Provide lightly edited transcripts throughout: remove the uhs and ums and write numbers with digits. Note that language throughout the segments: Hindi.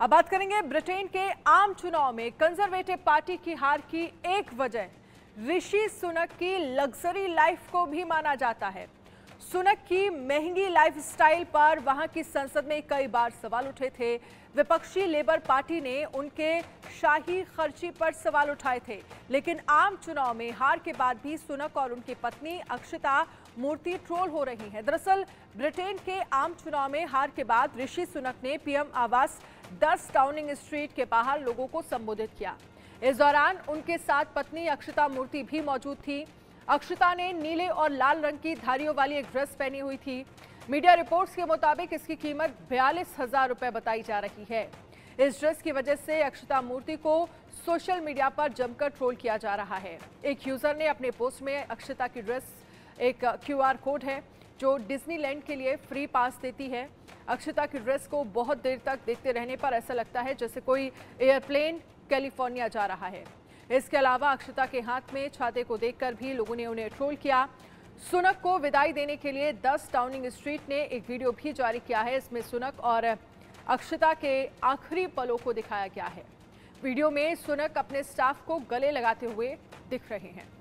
अब बात करेंगे ब्रिटेन के आम चुनाव में कंजर्वेटिव पार्टी की हार की एक वजह ऋषि सुनक की लग्जरी लाइफ को भी माना जाता है। सुनक की महंगी लाइफस्टाइल पर वहां की संसद में कई बार सवाल उठे थे। विपक्षी लेबर पार्टी ने उनके शाही खर्ची पर सवाल उठाए थे, लेकिन आम चुनाव में हार के बाद भी सुनक और उनकी पत्नी अक्षता मूर्ति ट्रोल हो रही हैं। दरअसल ब्रिटेन के आम चुनाव में हार के बाद ऋषि सुनक ने पीएम आवास 10 डाउनिंग स्ट्रीट के बाहर लोगों को संबोधित किया। इस दौरान उनके साथ पत्नी अक्षता मूर्ति भी मौजूद थी। अक्षता ने नीले और लाल रंग की धारियों वाली एक ड्रेस पहनी हुई थी। मीडिया रिपोर्ट्स के मुताबिक इसकी कीमत 42,000 रुपए बताई जा रही है। इस ड्रेस की वजह से अक्षता मूर्ति को सोशल मीडिया पर जमकर ट्रोल किया जा रहा है। एक यूजर ने अपने पोस्ट में अक्षता की ड्रेस एक QR कोड है जो डिज्नीलैंड के लिए फ्री पास देती है। अक्षता की ड्रेस को बहुत देर तक देखते रहने पर ऐसा लगता है जैसे कोई एयरप्लेन कैलिफोर्निया जा रहा है। इसके अलावा अक्षता के हाथ में छाते को देखकर भी लोगों ने उन्हें ट्रोल किया। सुनक को विदाई देने के लिए 10 डाउनिंग स्ट्रीट ने एक वीडियो भी जारी किया है। इसमें सुनक और अक्षता के आखिरी पलों को दिखाया गया है। वीडियो में सुनक अपने स्टाफ को गले लगाते हुए दिख रहे हैं।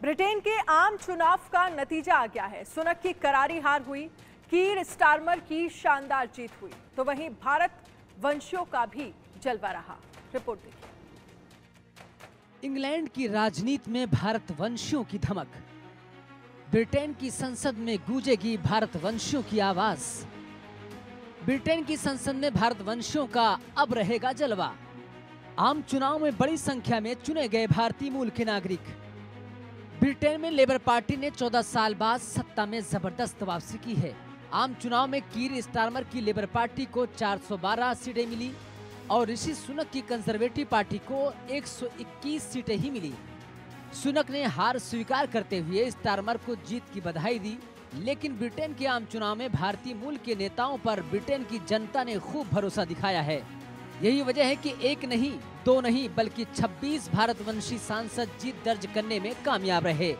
ब्रिटेन के आम चुनाव का नतीजा आ गया है। सुनक की करारी हार हुई, कीर स्टारमर की शानदार जीत हुई, तो वहीं भारत वंशियों का भी जलवा रहा। रिपोर्ट देखिए। इंग्लैंड की राजनीति में भारत वंशियों की धमक। ब्रिटेन की संसद में गूंजेगी भारत वंशियों की आवाज। ब्रिटेन की संसद में भारत वंशियों का अब रहेगा जलवा। आम चुनाव में बड़ी संख्या में चुने गए भारतीय मूल के नागरिक। ब्रिटेन में लेबर पार्टी ने 14 साल बाद सत्ता में जबरदस्त वापसी की है। आम चुनाव में कीर स्टारमर की लेबर पार्टी को 412 सीटें मिली और ऋषि सुनक की कंजर्वेटिव पार्टी को 121 सीटें ही मिली। सुनक ने हार स्वीकार करते हुए स्टारमर को जीत की बधाई दी, लेकिन ब्रिटेन के आम चुनाव में भारतीय मूल के नेताओं पर ब्रिटेन की जनता ने खूब भरोसा दिखाया है। यही वजह है कि एक नहीं, दो नहीं, बल्कि 26 भारतवंशी सांसद जीत दर्ज करने में कामयाब रहे।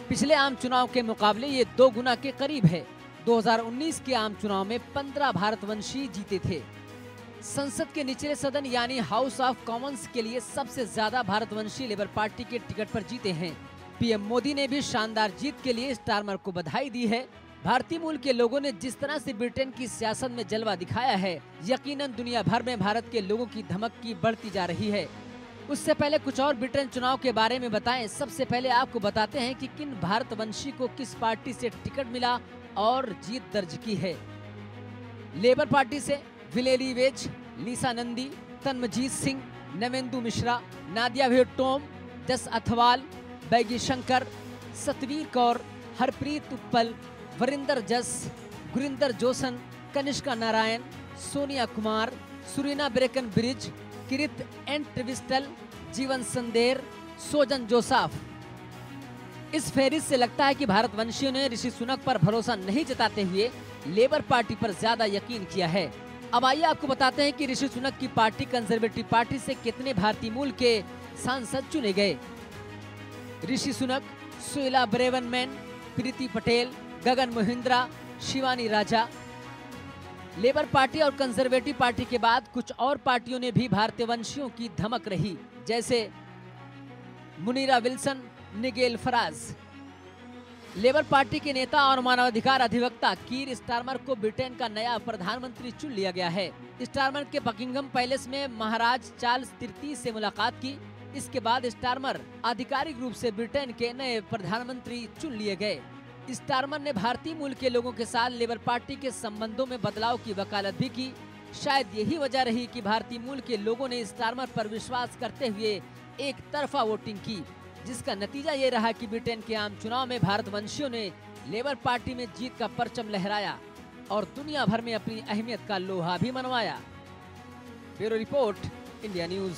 पिछले आम चुनाव के मुकाबले ये 2 गुना के करीब है। 2019 के आम चुनाव में 15 भारतवंशी जीते थे। संसद के निचले सदन यानी हाउस ऑफ कॉमन्स के लिए सबसे ज्यादा भारतवंशी लेबर पार्टी के टिकट पर जीते हैं। पीएम मोदी ने भी शानदार जीत के लिए स्टारमर को बधाई दी है। भारतीय मूल के लोगों ने जिस तरह से ब्रिटेन की सियासत में जलवा दिखाया है, यकीनन दुनिया भर में भारत के लोगों की धमक की बढ़ती जा रही है। उससे पहले कुछ और ब्रिटेन चुनाव के बारे में बताएं। सबसे पहले आपको बताते हैं कि किन भारतवंशी को किस पार्टी से टिकट मिला और जीत दर्ज की है। लेबर पार्टी से विलेरी वेज, लीसा नंदी, तन्मजीत सिंह, नवेंदु मिश्रा, नादिया भेटोम, जस अथवाल, बैगी शंकर, सतवीर कौर, हरप्रीत उपल, वरिंदर जस, गुरिंदर जोसन, कनिष्का नारायण, सोनिया कुमार, सुरीना ब्रेकन ब्रिज, किरित एंट्रिविस्टल, जीवन संदेर, सोजन जोसाफ। इस फहरिस्त से लगता है कि भारतवंशियों ने ऋषि सुनक पर भरोसा नहीं जताते हुए लेबर पार्टी पर ज्यादा यकीन किया है। अब आइए आपको बताते हैं कि ऋषि सुनक की पार्टी कंजर्वेटिव पार्टी से कितने भारतीय मूल के सांसद चुने गए। ऋषि सुनक, सुइला ब्रेवनमैन, प्रीति पटेल, गगन महिंद्रा, शिवानी राजा। लेबर पार्टी और कंजर्वेटिव पार्टी के बाद कुछ और पार्टियों ने भी भारतीय वंशियों की धमक रही, जैसे Munira Wilson, Nigel Farage. Labour party के नेता और मानवाधिकार अधिवक्ता कीर स्टारमर को ब्रिटेन का नया प्रधानमंत्री चुन लिया गया है। स्टारमर के बकिंघम पैलेस में महाराज चार्ल्स तृतीय से मुलाकात की। इसके बाद स्टारमर आधिकारिक रूप से ब्रिटेन के नए प्रधानमंत्री चुन लिए गए। स्टारमर ने भारतीय मूल के लोगों के साथ लेबर पार्टी के संबंधों में बदलाव की वकालत भी की। शायद यही वजह रही कि भारतीय मूल के लोगों ने स्टारमर पर विश्वास करते हुए एक तरफा वोटिंग की, जिसका नतीजा ये रहा कि ब्रिटेन के आम चुनाव में भारतवंशियों ने लेबर पार्टी में जीत का परचम लहराया और दुनिया भर में अपनी अहमियत का लोहा भी मनवाया। Bureau report, India news.